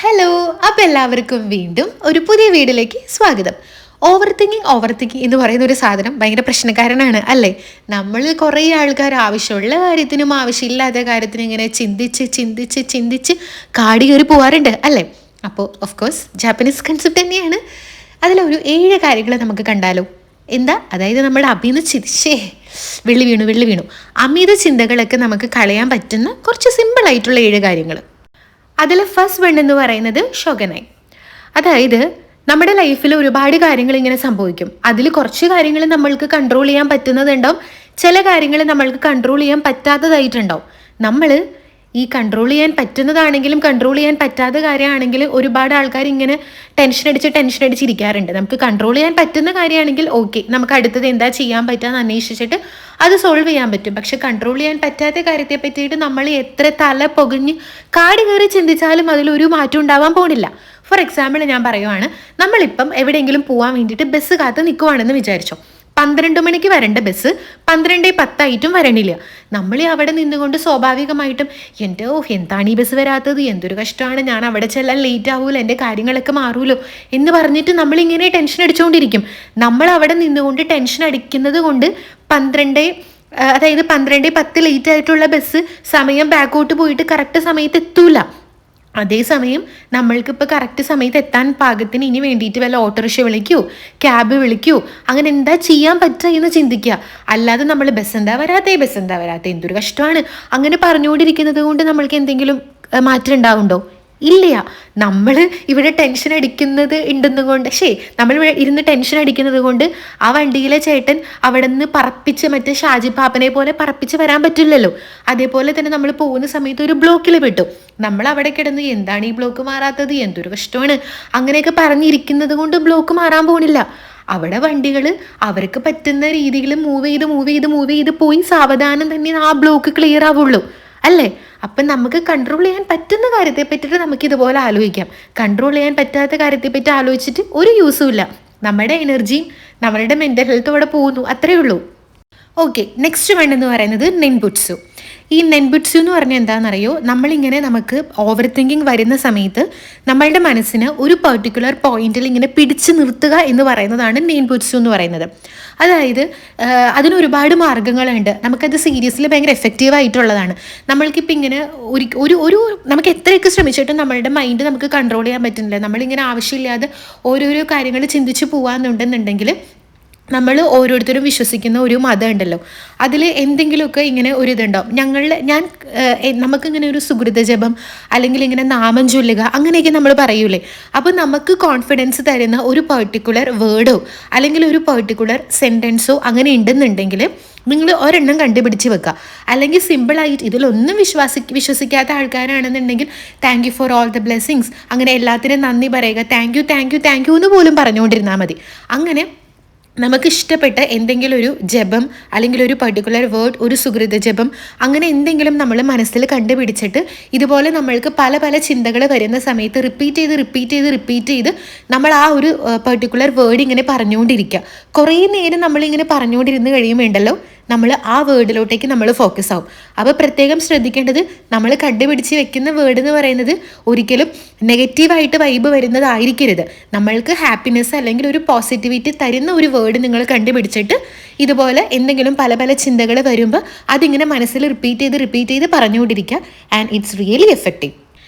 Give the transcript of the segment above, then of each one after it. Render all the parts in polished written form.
Hello, അപ്പോൾ എല്ലാവർക്കും വീണ്ടും ഒരു പുതിയ വീഡിയോയിലേക്ക് സ്വാഗതം. ഓവർ തിങ്കിങ് എന്ന് പറയുന്ന ഒരു സാധനം ഭയങ്കര പ്രശ്നക്കാരനാണ് അല്ലേ? നമ്മൾ കുറേ ആൾക്കാർ ആവശ്യമുള്ള കാര്യത്തിനും ആവശ്യമില്ലാത്ത കാര്യത്തിനും ഇങ്ങനെ ചിന്തിച്ച് ചിന്തിച്ച് ചിന്തിച്ച് കാടി കയറി പോവാറുണ്ട് അല്ലേ? അപ്പോൾ ഓഫ് കോഴ്സ് ജാപ്പനീസ് കൺസെപ്റ്റ് തന്നെയാണ്. അതിലൊരു 7 കാര്യങ്ങൾ നമുക്ക് കണ്ടാലോ? എന്താ, അതായത് നമ്മുടെ വെള്ളി വീണു അമിത ചിന്തകളൊക്കെ നമുക്ക് കളയാൻ പറ്റുന്ന കുറച്ച് സിമ്പിളായിട്ടുള്ള 7 കാര്യങ്ങൾ. അതിൽ ഫസ്റ്റ് വൺ എന്ന് പറയുന്നത് ഷൊഗനായി. അതായത് നമ്മുടെ ലൈഫിൽ ഒരുപാട് കാര്യങ്ങൾ ഇങ്ങനെ സംഭവിക്കും. അതിൽ കുറച്ച് കാര്യങ്ങൾ നമ്മൾക്ക് കൺട്രോൾ ചെയ്യാൻ പറ്റുന്നതുണ്ടാവും, ചില കാര്യങ്ങൾ നമ്മൾക്ക് കൺട്രോൾ ചെയ്യാൻ പറ്റാത്തതായിട്ടുണ്ടാവും. നമ്മൾ ഈ കൺട്രോൾ ചെയ്യാൻ പറ്റുന്നതാണെങ്കിലും കൺട്രോൾ ചെയ്യാൻ പറ്റാത്ത കാര്യമാണെങ്കിലും ഒരുപാട് ആൾക്കാർ ഇങ്ങനെ ടെൻഷൻ അടിച്ചിരിക്കാറുണ്ട്. നമുക്ക് കൺട്രോൾ ചെയ്യാൻ പറ്റുന്ന കാര്യമാണെങ്കിൽ ഓക്കെ, നമുക്ക് അടുത്തത് എന്താ ചെയ്യാൻ പറ്റുക അന്വേഷിച്ചിട്ട് അത് സോൾവ് ചെയ്യാൻ പറ്റും. പക്ഷെ കൺട്രോൾ ചെയ്യാൻ പറ്റാത്ത കാര്യത്തെ പറ്റിയിട്ട് നമ്മൾ എത്ര തല പൊകഞ്ഞ് കാട് കയറി ചിന്തിച്ചാലും അതിലൊരു മാറ്റം ഉണ്ടാവാൻ പോണില്ല. ഫോർ എക്സാമ്പിൾ ഞാൻ പറയുവാണ്, നമ്മളിപ്പം എവിടെയെങ്കിലും പോകാൻ വേണ്ടിയിട്ട് ബസ് കാത്ത് നിൽക്കുവാണെന്ന് വിചാരിച്ചോ. 12 മണിക്ക് വരേണ്ട ബസ് 12:10 വരണില്ല. നമ്മൾ അവിടെ നിന്നുകൊണ്ട് സ്വാഭാവികമായിട്ടും എന്താണ് ഈ ബസ് വരാത്തത്, എന്തൊരു കഷ്ടമാണ്, ഞാൻ അവിടെ ചെല്ലാൻ ലേറ്റ് ആവുമല്ലോ, എൻ്റെ കാര്യങ്ങളൊക്കെ മാറുമല്ലോ എന്ന് പറഞ്ഞിട്ട് നമ്മളിങ്ങനെ ടെൻഷൻ അടിച്ചുകൊണ്ടിരിക്കും. നമ്മൾ അവിടെ നിന്നുകൊണ്ട് ടെൻഷൻ അടിക്കുന്നത് കൊണ്ട് 12:10 ലേറ്റ് ആയിട്ടുള്ള ബസ് സമയം ബാക്കോട്ട് പോയിട്ട് കറക്റ്റ് സമയത്ത് എത്തൂല. അതേസമയം നമ്മൾക്കിപ്പോൾ കറക്റ്റ് സമയത്ത് എത്താൻ പാകത്തിന് ഇനി വേണ്ടിയിട്ട് വല്ല ഓട്ടോറിക്ഷ വിളിക്കൂ, ക്യാബ് വിളിക്കൂ, അങ്ങനെ എന്താ ചെയ്യാൻ പറ്റുക എന്ന് ചിന്തിക്കുക. അല്ലാതെ നമ്മൾ ബസ് എന്താ വരാത്തെ എന്തൊരു കഷ്ടമാണ് അങ്ങനെ പറഞ്ഞുകൊണ്ടിരിക്കുന്നത് കൊണ്ട് നമ്മൾക്ക് എന്തെങ്കിലും മാറ്റം ഉണ്ടാവുണ്ടോ? ഇല്ല. നമ്മൾ ഇവിടെ ടെൻഷൻ അടിക്കുന്നത് നമ്മൾ ഇവിടെ ഇരുന്ന് ടെൻഷൻ അടിക്കുന്നത് കൊണ്ട് ആ വണ്ടിയിലെ ചേട്ടൻ അവിടെ നിന്ന് പറപ്പിച്ച് മറ്റേ ഷാജി പാപ്പനെ പോലെ പറപ്പിച്ച് വരാൻ പറ്റില്ലല്ലോ. അതേപോലെ തന്നെ നമ്മൾ പോകുന്ന സമയത്ത് ഒരു ബ്ലോക്കിൽ പെട്ടു, നമ്മൾ അവിടെ കിടന്ന് എന്താണ് ഈ ബ്ലോക്ക് മാറാത്തത്, എന്തൊരു കഷ്ടമാണ് അങ്ങനെയൊക്കെ പറഞ്ഞിരിക്കുന്നത് കൊണ്ട് ബ്ലോക്ക് മാറാൻ പോണില്ല. അവിടെ വണ്ടികൾ അവർക്ക് പറ്റുന്ന രീതിയിൽ മൂവ് ചെയ്ത് പോയി സാവധാനം തന്നെ ആ ബ്ലോക്ക് ക്ലിയർ ആവുള്ളൂ അല്ലേ? അപ്പം നമുക്ക് കൺട്രോൾ ചെയ്യാൻ പറ്റുന്ന കാര്യത്തെ പറ്റിയിട്ട് നമുക്ക് ഇതുപോലെ ആലോചിക്കാം. കൺട്രോൾ ചെയ്യാൻ പറ്റാത്ത കാര്യത്തെ പറ്റി ആലോചിച്ചിട്ട് ഒരു യൂസും ഇല്ല. നമ്മുടെ എനർജിയും നമ്മളുടെ മെൻ്റൽ ഹെൽത്തും അവിടെ പോകുന്നു, അത്രയേ ഉള്ളൂ. ഓക്കെ, നെക്സ്റ്റ് വേണ്ടെന്ന് പറയുന്നത് നെൻബുട്സു. ഈ നെൻബുട്സു എന്ന് പറഞ്ഞാൽ എന്താണെന്നറിയോ? നമുക്ക് ഓവർ തിങ്കിങ് വരുന്ന സമയത്ത് നമ്മളുടെ മനസ്സിന് ഒരു പെർട്ടിക്കുലർ പോയിന്റിൽ ഇങ്ങനെ പിടിച്ചു നിർത്തുക എന്ന് പറയുന്നതാണ് നെൻബുട്സു എന്ന് പറയുന്നത്. അതായത് അതിനൊരുപാട് മാർഗ്ഗങ്ങളുണ്ട്. നമുക്കത് സീരിയസ്ലി ഭയങ്കര എഫക്റ്റീവ് ആയിട്ടുള്ളതാണ്. നമ്മൾക്കിപ്പോൾ ഇങ്ങനെ ഒരു നമുക്ക് എത്രയൊക്കെ ശ്രമിച്ചിട്ടും നമ്മളുടെ മൈൻഡ് നമുക്ക് കൺട്രോൾ ചെയ്യാൻ പറ്റുന്നില്ല. നമ്മളിങ്ങനെ ആവശ്യമില്ലാതെ ഓരോരോ കാര്യങ്ങൾ ചിന്തിച്ച് പോകാമെന്നുണ്ടെന്നുണ്ടെങ്കിൽ നമ്മൾ ഓരോരുത്തരും വിശ്വസിക്കുന്ന ഒരു മതം ഉണ്ടല്ലോ, അതിൽ എന്തെങ്കിലുമൊക്കെ ഇങ്ങനെ ഒരു ഇതുണ്ടാവും. നമുക്കിങ്ങനെ ഒരു സുഹൃത ജപം അല്ലെങ്കിൽ ഇങ്ങനെ നാമം ചൊല്ലുക അങ്ങനെയൊക്കെ നമ്മൾ പറയൂലേ. അപ്പോൾ നമുക്ക് കോൺഫിഡൻസ് തരുന്ന ഒരു പെർട്ടിക്കുലർ വേർഡോ അല്ലെങ്കിൽ ഒരു പെർട്ടിക്കുലർ സെൻറ്റൻസോ അങ്ങനെ ഉണ്ടെന്നുണ്ടെങ്കിൽ നിങ്ങൾ ഒരെണ്ണം കണ്ടുപിടിച്ച് വെക്കുക. അല്ലെങ്കിൽ സിമ്പിളായിട്ട് ഇതിലൊന്നും വിശ്വസിക്കാത്ത ആൾക്കാരാണെന്നുണ്ടെങ്കിൽ thank you for all the blessings, അങ്ങനെ എല്ലാത്തിനും നന്ദി പറയുക. താങ്ക് യു എന്ന് പോലും പറഞ്ഞുകൊണ്ടിരുന്നാൽ മതി. അങ്ങനെ നമുക്കിഷ്ടപ്പെട്ട എന്തെങ്കിലും ഒരു ജപം അല്ലെങ്കിൽ ഒരു പർട്ടിക്കുലർ വേർഡ്, ഒരു സുഹൃത ജപം അങ്ങനെ എന്തെങ്കിലും നമ്മൾ മനസ്സിൽ കണ്ടുപിടിച്ചിട്ട് ഇതുപോലെ നമ്മൾക്ക് പല പല ചിന്തകൾ വരുന്ന സമയത്ത് റിപ്പീറ്റ് ചെയ്ത് നമ്മൾ ആ ഒരു പർട്ടിക്കുലർ വേർഡ് ഇങ്ങനെ പറഞ്ഞുകൊണ്ടിരിക്കുക. കുറേ നേരം നമ്മളിങ്ങനെ പറഞ്ഞുകൊണ്ടിരുന്ന് കഴിയുമ്പോണ്ടല്ലോ നമ്മൾ ആ വേർഡിലോട്ടേക്ക് നമ്മൾ ഫോക്കസ് ആവും. അപ്പോൾ പ്രത്യേകം ശ്രദ്ധിക്കേണ്ടത്, നമ്മൾ കണ്ടുപിടിച്ച് വെക്കുന്ന വേർഡ് എന്ന് പറയുന്നത് ഒരിക്കലും നെഗറ്റീവായിട്ട് വൈബ് വരുന്നതായിരിക്കരുത്. നമ്മൾക്ക് ഹാപ്പിനെസ് അല്ലെങ്കിൽ ഒരു പോസിറ്റിവിറ്റി തരുന്ന ഒരു വേർഡ് നിങ്ങൾ കണ്ടുപിടിച്ചിട്ട് ഇതുപോലെ എന്തെങ്കിലും പല പല ചിന്തകൾ വരുമ്പോൾ അതിങ്ങനെ മനസ്സിൽ റിപ്പീറ്റ് ചെയ്ത് പറഞ്ഞുകൊണ്ടിരിക്കുക. And it's really effective.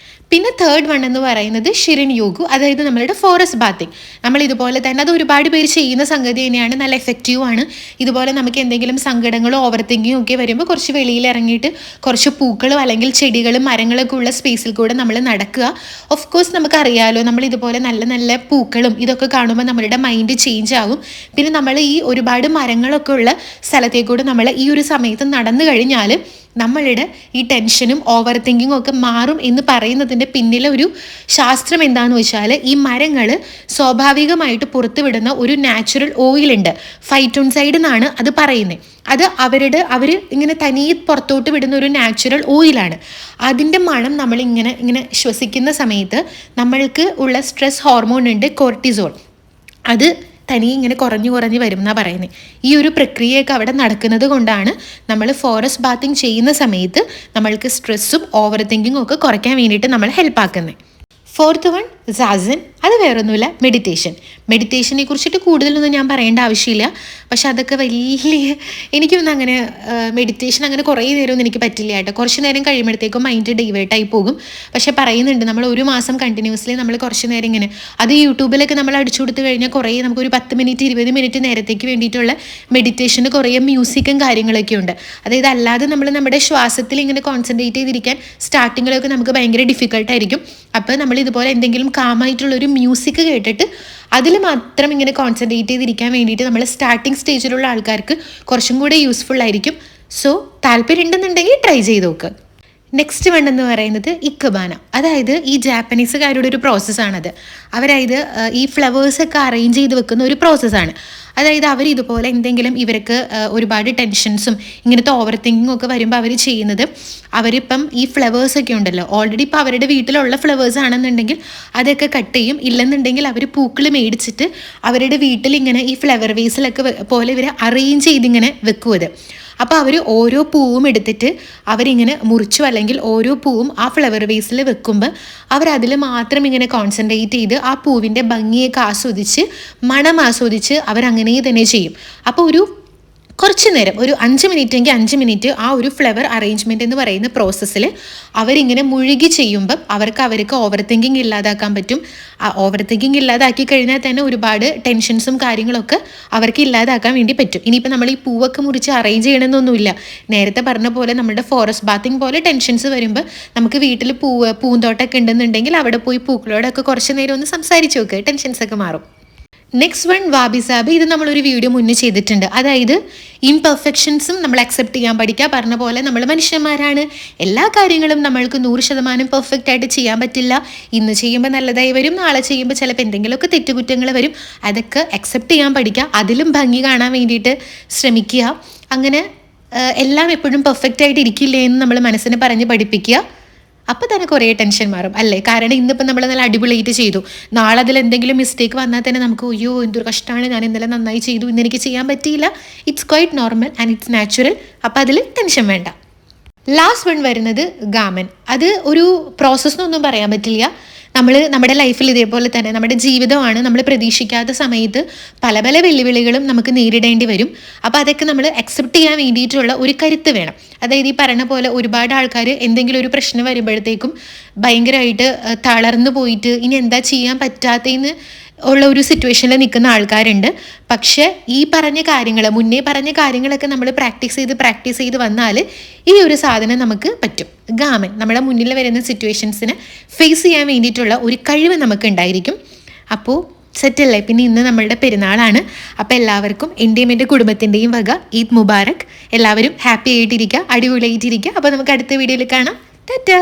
പിന്നെ തേർഡ് വൺ എന്ന് പറയുന്നത് ഷിറിൻ യോഗു, അതായത് നമ്മളുടെ ഫോറസ്റ്റ് ബാത്തിങ്. നമ്മൾ ഇതുപോലെ തന്നെ അത് ഒരുപാട് പേര് ചെയ്യുന്ന സംഗതി തന്നെയാണ്, നല്ല എഫക്റ്റീവാണ്. ഇതുപോലെ നമുക്ക് എന്തെങ്കിലും സങ്കടങ്ങളോ ഓവർ തിങ്കിങ്ങോ ഒക്കെ വരുമ്പോൾ കുറച്ച് വെളിയിൽ ഇറങ്ങിയിട്ട് കുറച്ച് പൂക്കളും അല്ലെങ്കിൽ ചെടികളും മരങ്ങളൊക്കെ ഉള്ള സ്പേസിൽ കൂടെ നമ്മൾ നടക്കുക. ഓഫ് കോഴ്സ് നമുക്കറിയാമല്ലോ, നമ്മൾ ഇതുപോലെ നല്ല നല്ല പൂക്കളും ഇതൊക്കെ കാണുമ്പോൾ നമ്മളുടെ മൈൻഡ് ചേഞ്ച് ആകും. പിന്നെ നമ്മൾ ഈ ഒരുപാട് മരങ്ങളൊക്കെ ഉള്ള സ്ഥലത്തേക്കൂടെ നമ്മൾ ഈ ഒരു സമയത്ത് നടന്നു കഴിഞ്ഞാൽ നമ്മളുടെ ഈ ടെൻഷനും ഓവർ തിങ്കിങ്ങും ഒക്കെ മാറും എന്ന് പറയുന്നതിൻ്റെ പിന്നിലെ ഒരു ശാസ്ത്രം എന്താണെന്ന് വെച്ചാൽ, ഈ മരങ്ങൾ സ്വാഭാവികമായിട്ട് പുറത്തുവിടുന്ന ഒരു നാച്ചുറൽ ഓയിലുണ്ട്, ഫൈറ്റോൺസൈഡ് എന്നാണ് അത് പറയുന്നത്. അത് അവർ ഇങ്ങനെ തനിയെ പുറത്തോട്ട് വിടുന്ന ഒരു നാച്ചുറൽ ഓയിലാണ്. അതിൻ്റെ മണം നമ്മളിങ്ങനെ ശ്വസിക്കുന്ന സമയത്ത് നമ്മൾക്ക് ഉള്ള സ്ട്രെസ് ഹോർമോൺ ഉണ്ട്, കോർട്ടിസോൾ. അത് തനിയെ ഇങ്ങനെ കുറഞ്ഞു വരും എന്നാണ് പറയുന്നത്. ഈ ഒരു പ്രക്രിയയൊക്കെ അവിടെ നടക്കുന്നത് കൊണ്ടാണ് നമ്മൾ ഫോറസ്റ്റ് ബാത്തിങ് ചെയ്യുന്ന സമയത്ത് നമ്മൾക്ക് സ്ട്രെസ്സും ഓവർ തിങ്കിങ്ങും ഒക്കെ കുറയ്ക്കാൻ വേണ്ടിയിട്ട് നമ്മൾ ഹെൽപ്പാക്കുന്നത്. Fourth one zazen. അത് വേറൊന്നുമില്ല, മെഡിറ്റേഷനെ കുറിച്ചിട്ട് കൂടുതലൊന്നും ഞാൻ പറയേണ്ട ആവശ്യമില്ല. പക്ഷെ അതൊക്കെ എനിക്കൊന്നും അങ്ങനെ മെഡിറ്റേഷൻ അങ്ങനെ കുറേ നേരമൊന്നും എനിക്ക് പറ്റില്ല കേട്ടോ. കുറച്ച് നേരം കഴിയുമ്പോഴത്തേക്കും മൈൻഡ് ഡൈവേർട്ടായി പോകും. പക്ഷെ പറയുന്നുണ്ട് നമ്മൾ ഒരു മാസം കണ്ടിന്യൂസ്ലി നമ്മൾ കുറച്ച് നേരം ഇങ്ങനെ, അത് യൂട്യൂബിലൊക്കെ നമ്മൾ അടിച്ചു കൊടുത്തു കഴിഞ്ഞാൽ കുറേ നമുക്കൊരു 10 മിനിറ്റ് 20 മിനിറ്റ് നേരത്തേക്ക് വേണ്ടിയിട്ടുള്ള മെഡിറ്റേഷന് കുറേ മ്യൂസിക്കും കാര്യങ്ങളൊക്കെ ഉണ്ട്. അതായത് അല്ലാതെ നമ്മൾ നമ്മുടെ ശ്വാസത്തിൽ ഇങ്ങനെ കോൺസെൻട്രേറ്റ് ചെയ്തിരിക്കാൻ സ്റ്റാർട്ടിങ്ങിലൊക്കെ നമുക്ക് ഭയങ്കര ഡിഫിക്കൽട്ടായിരിക്കും. അപ്പോൾ നമ്മൾ ഇതുപോലെ എന്തെങ്കിലും കാമായിട്ടുള്ളൊരു മ്യൂസിക് കേട്ടിട്ട് അതിൽ മാത്രം ഇങ്ങനെ കോൺസെൻട്രേറ്റ് ചെയ്തിരിക്കാൻ വേണ്ടിയിട്ട് നമ്മൾ സ്റ്റാർട്ടിങ് സ്റ്റേജിലുള്ള ആൾക്കാർക്ക് കുറച്ചും കൂടെ യൂസ്ഫുൾ ആയിരിക്കും. സോ താല്പര്യം ഉണ്ടെന്നുണ്ടെങ്കിൽ ട്രൈ ചെയ്ത് നോക്ക്. നെക്സ്റ്റ് വൺ എന്ന് പറയുന്നത് ഇക്കബാന. അതായത് ഈ ജാപ്പനീസുകാരുടെ ഒരു പ്രോസസ്സാണത്. അവരത് ഈ ഫ്ലവേഴ്സൊക്കെ അറേഞ്ച് ചെയ്ത് വെക്കുന്ന ഒരു പ്രോസസ്സാണ്. അതായത് അവർ ഇതുപോലെ എന്തെങ്കിലും ഇവർക്ക് ഒരുപാട് ടെൻഷൻസും ഇങ്ങനത്തെ ഓവർ തിങ്കിങ്ങും ഒക്കെ വരുമ്പോൾ അവർ ചെയ്യുന്നത്, അവരിപ്പം ഈ ഫ്ലവേഴ്സൊക്കെ ഉണ്ടല്ലോ, ഓൾറെഡി ഇപ്പോൾ അവരുടെ വീട്ടിലുള്ള ഫ്ലവേഴ്സ് ആണെന്നുണ്ടെങ്കിൽ അതൊക്കെ കട്ട് ചെയ്യും. ഇല്ലെന്നുണ്ടെങ്കിൽ അവർ പൂക്കൾ മേടിച്ചിട്ട് അവരുടെ വീട്ടിൽ ഇങ്ങനെ ഈ ഫ്ലവർ വേസിലൊക്കെ പോലെ ഇവർ അറേഞ്ച് ചെയ്തിങ്ങനെ വെക്കും അത്. അപ്പോൾ അവർ ഓരോ പൂവും എടുത്തിട്ട് അവരിങ്ങനെ മുറിച്ചു, അല്ലെങ്കിൽ ഓരോ പൂവും ആ ഫ്ലവർ വേസിൽ വെക്കുമ്പോൾ അവരതിൽ മാത്രം ഇങ്ങനെ കോൺസെൻട്രേറ്റ് ചെയ്ത് ആ പൂവിൻ്റെ ഭംഗിയൊക്കെ ആസ്വദിച്ച് മണം ആസ്വദിച്ച് അവരങ്ങനെ തന്നെ ചെയ്യും. അപ്പോൾ കുറച്ച് നേരം, ഒരു 5 മിനിറ്റ് എങ്കിൽ 5 മിനിറ്റ് ആ ഒരു ഫ്ലവർ അറേഞ്ച്മെൻറ്റ് എന്ന് പറയുന്ന പ്രോസസ്സിൽ അവരിങ്ങനെ മുഴുകി ചെയ്യുമ്പം അവർക്ക് ഓവർ തിങ്കിങ് ഇല്ലാതാക്കാൻ പറ്റും. ആ ഓവർ തിങ്കിങ് ഇല്ലാതാക്കി കഴിഞ്ഞാൽ തന്നെ ഒരുപാട് ടെൻഷൻസും കാര്യങ്ങളൊക്കെ അവർക്ക് ഇല്ലാതാക്കാൻ വേണ്ടി പറ്റും. ഇനിയിപ്പോൾ നമ്മൾ ഈ പൂവൊക്കെ മുറിച്ച് അറേഞ്ച് ചെയ്യണമെന്നൊന്നുമില്ല. നേരത്തെ പറഞ്ഞ പോലെ നമ്മുടെ ഫോറസ്റ്റ് ബാത്തിങ് പോലെ ടെൻഷൻസ് വരുമ്പോൾ നമുക്ക് വീട്ടിൽ പൂന്തോട്ടമൊക്കെ ഉണ്ടെന്നുണ്ടെങ്കിൽ അവിടെ പോയി പൂക്കളോടൊക്കെ കുറച്ച് നേരം ഒന്ന് സംസാരിച്ച് നോക്കുക, ടെൻഷൻസൊക്കെ മാറും. Next one wabi sabi. ഇത് നമ്മളൊരു വീഡിയോ മുന്നേ ചെയ്തിട്ടുണ്ട്. അതായത് ഇംപെർഫെക്ഷൻസും നമ്മൾ അക്സെപ്റ്റ് ചെയ്യാൻ പഠിക്കുക. പറഞ്ഞ പോലെ നമ്മൾ മനുഷ്യന്മാരാണ്, എല്ലാ കാര്യങ്ങളും നമ്മൾക്ക് 100% പെർഫെക്റ്റ് ആയിട്ട് ചെയ്യാൻ പറ്റില്ല. ഇന്ന് ചെയ്യുമ്പോൾ നല്ലതായി വരും, നാളെ ചെയ്യുമ്പോൾ ചിലപ്പോൾ എന്തെങ്കിലുമൊക്കെ തെറ്റുകുറ്റങ്ങൾ വരും. അതൊക്കെ അക്സെപ്റ്റ് ചെയ്യാൻ പഠിക്കുക, അതിലും ഭംഗി കാണാൻ വേണ്ടിയിട്ട് ശ്രമിക്കുക. അങ്ങനെ എല്ലാം എപ്പോഴും പെർഫെക്റ്റ് ആയിട്ട് ഇരിക്കില്ലേ എന്ന് നമ്മൾ മനസ്സിനെ പറഞ്ഞ് പഠിപ്പിക്കുക. അപ്പോൾ തന്നെ കുറേ ടെൻഷൻ മാറും അല്ലേ. കാരണം ഇന്നിപ്പോൾ നമ്മൾ നല്ല അടിപൊളിയായിട്ട് ചെയ്തു, നാളെ അതിൽ എന്തെങ്കിലും മിസ്റ്റേക്ക് വന്നാൽ തന്നെ നമുക്ക് അയ്യോ എന്തൊരു കഷ്ടമാണ്, ഞാൻ ഇന്നലെ നന്നായി ചെയ്തു, ഇന്ന് എനിക്ക് ചെയ്യാൻ പറ്റിയില്ല. It's quite normal and it's natural. അപ്പോൾ അതിൽ ടെൻഷൻ വേണ്ട. ലാസ്റ്റ് വൺ വരുന്നത് ഗാമൻ. അത് ഒരു പ്രോസസ്സ് എന്നൊന്നും പറയാൻ പറ്റില്ല. നമ്മുടെ ലൈഫിൽ ഇതേപോലെ തന്നെ നമ്മുടെ ജീവിതമാണ്, നമ്മൾ പ്രതീക്ഷിക്കാത്ത സമയത്ത് പല പല വെല്ലുവിളികളും നമുക്ക് നേരിടേണ്ടി വരും. അപ്പോൾ അതൊക്കെ നമ്മൾ അക്സെപ്റ്റ് ചെയ്യാൻ വേണ്ടിയിട്ടുള്ള ഒരു കരുത്ത് വേണം. അതായത് ഈ പറഞ്ഞ പോലെ ഒരുപാട് ആൾക്കാർ എന്തെങ്കിലും ഒരു പ്രശ്നം വരുമ്പോഴത്തേക്കും ഭയങ്കരമായിട്ട് തളർന്നു പോയിട്ട് ഇനി എന്താ ചെയ്യാൻ പറ്റാത്തതെന്ന് ഉള്ള ഒരു സിറ്റുവേഷനിൽ നിൽക്കുന്ന ആൾക്കാരുണ്ട്. പക്ഷേ ഈ മുന്നേ പറഞ്ഞ കാര്യങ്ങളൊക്കെ നമ്മൾ പ്രാക്ടീസ് ചെയ്ത് വന്നാൽ ഈ ഒരു സാധനം നമുക്ക് പറ്റും. ഗാമൻ നമ്മുടെ മുന്നിൽ വരുന്ന സിറ്റുവേഷൻസിനെ ഫേസ് ചെയ്യാൻ വേണ്ടിയിട്ടുള്ള ഒരു കഴിവ് നമുക്ക് ഉണ്ടായിരിക്കും. അപ്പോൾ സെറ്റല്ലേ. പിന്നെ ഇന്ന് നമ്മളുടെ പെരുന്നാളാണ്. അപ്പോൾ എല്ലാവർക്കും എൻ്റെയും എൻ്റെ കുടുംബത്തിൻ്റെയും വക ഈദ് മുബാറക്. എല്ലാവരും ഹാപ്പി ആയിട്ടിരിക്കുക, അടിപൊളിയായിട്ടിരിക്കുക. അപ്പോൾ നമുക്ക് അടുത്ത വീഡിയോയിൽ കാണാം. ടാറ്റാ.